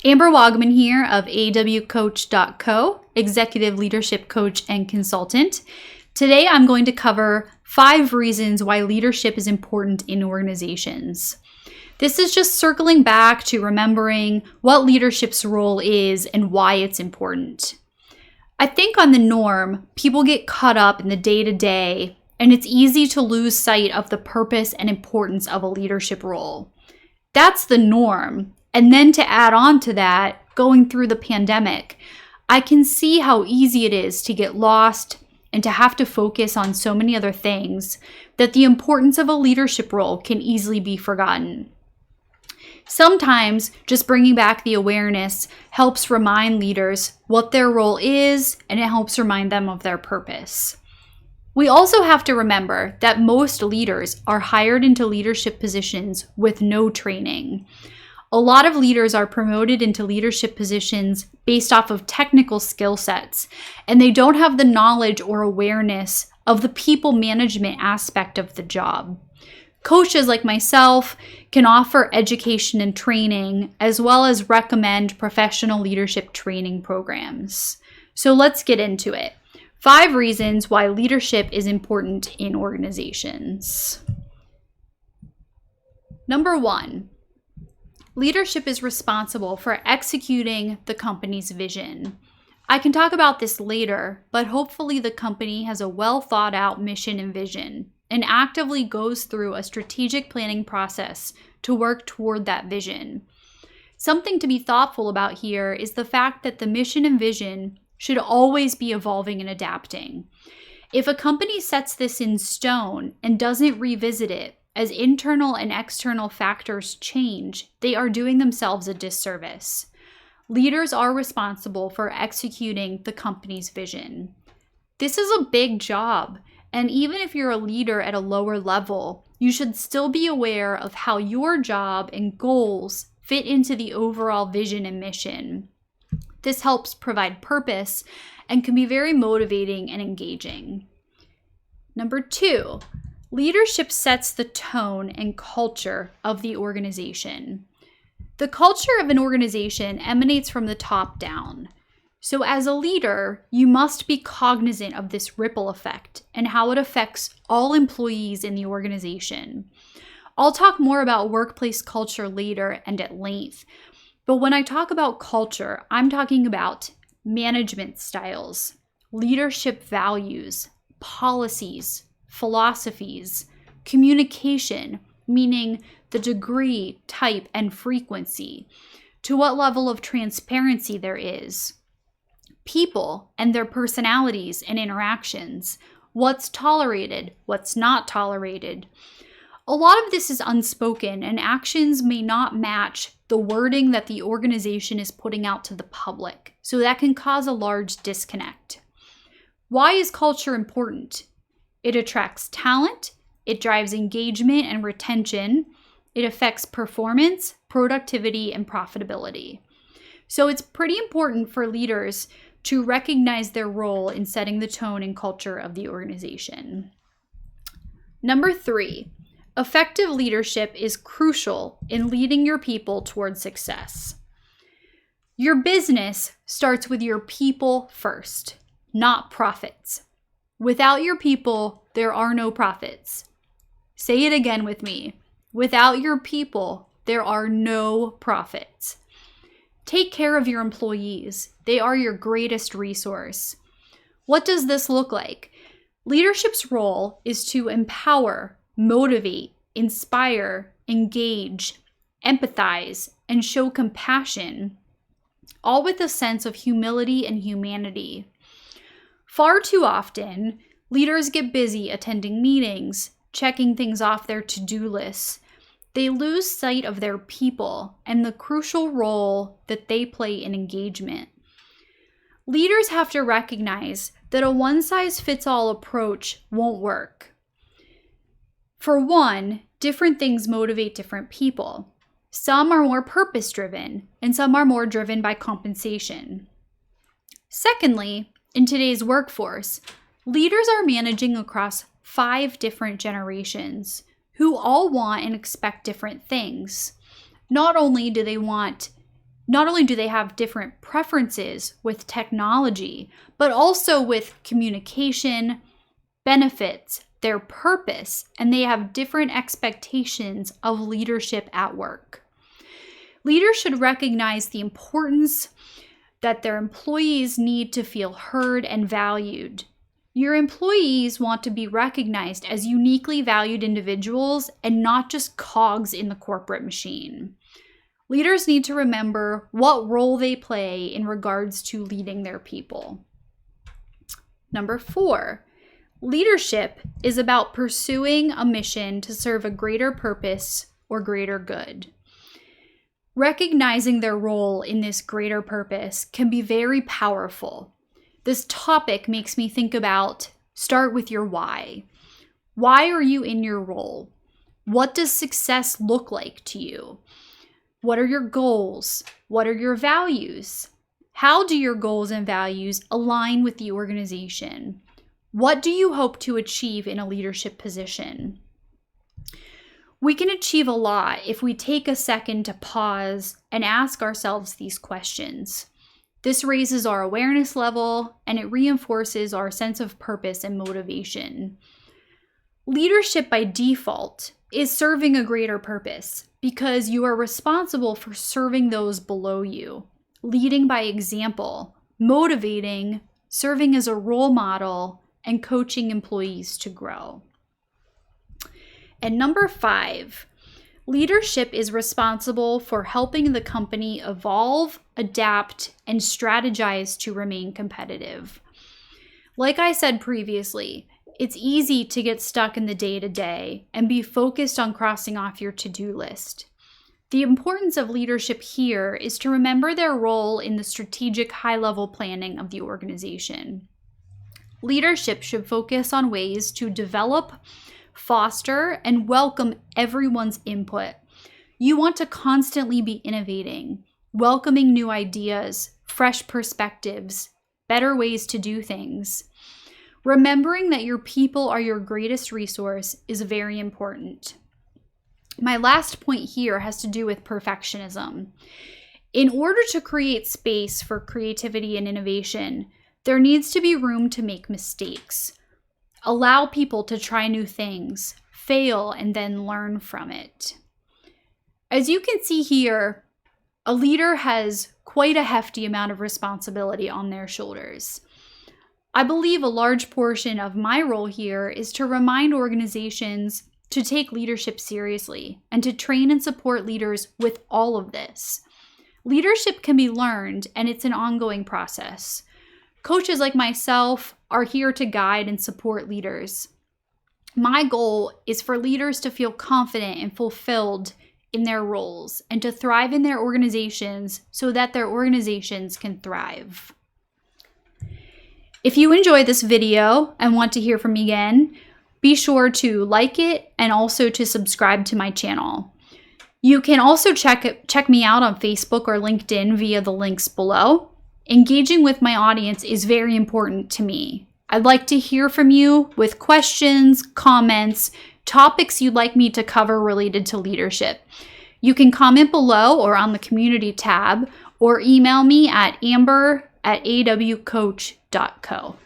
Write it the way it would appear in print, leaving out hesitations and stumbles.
Amber Wagman here of awcoach.co, executive leadership coach and consultant. Today I'm going to cover 5 reasons why leadership is important in organizations. This is just circling back to remembering what leadership's role is and why it's important. I think on the norm, people get caught up in the day-to-day, and it's easy to lose sight of the purpose and importance of a leadership role. That's the norm. And then to add on to that, going through the pandemic, I can see how easy it is to get lost and to have to focus on so many other things that the importance of a leadership role can easily be forgotten. Sometimes just bringing back the awareness helps remind leaders what their role is, and it helps remind them of their purpose. We also have to remember that most leaders are hired into leadership positions with no training. A lot of leaders are promoted into leadership positions based off of technical skill sets, and they don't have the knowledge or awareness of the people management aspect of the job. Coaches like myself can offer education and training, as well as recommend professional leadership training programs. So let's get into it. 5 reasons why leadership is important in organizations. Number 1. Leadership is responsible for executing the company's vision. I can talk about this later, but hopefully the company has a well thought out mission and vision and actively goes through a strategic planning process to work toward that vision. Something to be thoughtful about here is the fact that the mission and vision should always be evolving and adapting. If a company sets this in stone and doesn't revisit it, as internal and external factors change, they are doing themselves a disservice. Leaders are responsible for executing the company's vision. This is a big job, and even if you're a leader at a lower level, you should still be aware of how your job and goals fit into the overall vision and mission. This helps provide purpose and can be very motivating and engaging. Number 2. Leadership sets the tone and culture of the organization. The culture of an organization emanates from the top down. So as a leader, you must be cognizant of this ripple effect and how it affects all employees in the organization. I'll talk more about workplace culture later and at length, but when I talk about culture, I'm talking about management styles, leadership values, policies, philosophies, communication, meaning the degree, type, and frequency, to what level of transparency there is, people and their personalities and interactions, what's tolerated, what's not tolerated. A lot of this is unspoken, and actions may not match the wording that the organization is putting out to the public, so that can cause a large disconnect. Why is culture important? It attracts talent, it drives engagement and retention, it affects performance, productivity, and profitability. So it's pretty important for leaders to recognize their role in setting the tone and culture of the organization. Number 3, effective leadership is crucial in leading your people towards success. Your business starts with your people first, not profits. Without your people, there are no profits. Say it again with me. Without your people, there are no profits. Take care of your employees. They are your greatest resource. What does this look like? Leadership's role is to empower, motivate, inspire, engage, empathize, and show compassion, all with a sense of humility and humanity. Far too often, leaders get busy attending meetings, checking things off their to-do lists. They lose sight of their people and the crucial role that they play in engagement. Leaders have to recognize that a one-size-fits-all approach won't work. For one, different things motivate different people. Some are more purpose-driven, and some are more driven by compensation. Secondly, in today's workforce, leaders are managing across 5 different generations who all want and expect different things. Not only do they want not only do they have different preferences with technology, but also with communication, benefits, their purpose, and they have different expectations of leadership at work. Leaders should recognize the importance that their employees need to feel heard and valued. Your employees want to be recognized as uniquely valued individuals and not just cogs in the corporate machine. Leaders need to remember what role they play in regards to leading their people. Number 4, leadership is about pursuing a mission to serve a greater purpose or greater good. Recognizing their role in this greater purpose can be very powerful. This topic makes me think about start with your why. Why are you in your role? What does success look like to you? What are your goals? What are your values? How do your goals and values align with the organization? What do you hope to achieve in a leadership position? We can achieve a lot if we take a second to pause and ask ourselves these questions. This raises our awareness level and it reinforces our sense of purpose and motivation. Leadership by default is serving a greater purpose because you are responsible for serving those below you, leading by example, motivating, serving as a role model, and coaching employees to grow. And number 5, leadership is responsible for helping the company evolve, adapt, and strategize to remain competitive. Like I said previously, it's easy to get stuck in the day-to-day and be focused on crossing off your to-do list. The importance of leadership here is to remember their role in the strategic high-level planning of the organization. Leadership should focus on ways to develop, foster, and welcome everyone's input. You want to constantly be innovating, welcoming new ideas, fresh perspectives, better ways to do things. Remembering that your people are your greatest resource is very important. My last point here has to do with perfectionism. In order to create space for creativity and innovation, there needs to be room to make mistakes. Allow people to try new things, fail, and then learn from it. As you can see here, a leader has quite a hefty amount of responsibility on their shoulders. I believe a large portion of my role here is to remind organizations to take leadership seriously and to train and support leaders with all of this. Leadership can be learned, and it's an ongoing process. Coaches like myself are here to guide and support leaders. My goal is for leaders to feel confident and fulfilled in their roles and to thrive in their organizations so that their organizations can thrive. If you enjoyed this video and want to hear from me again, be sure to like it and also to subscribe to my channel. You can also check me out on Facebook or LinkedIn via the links below. Engaging with my audience is very important to me. I'd like to hear from you with questions, comments, topics you'd like me to cover related to leadership. You can comment below or on the community tab or email me at amber@awcoach.co.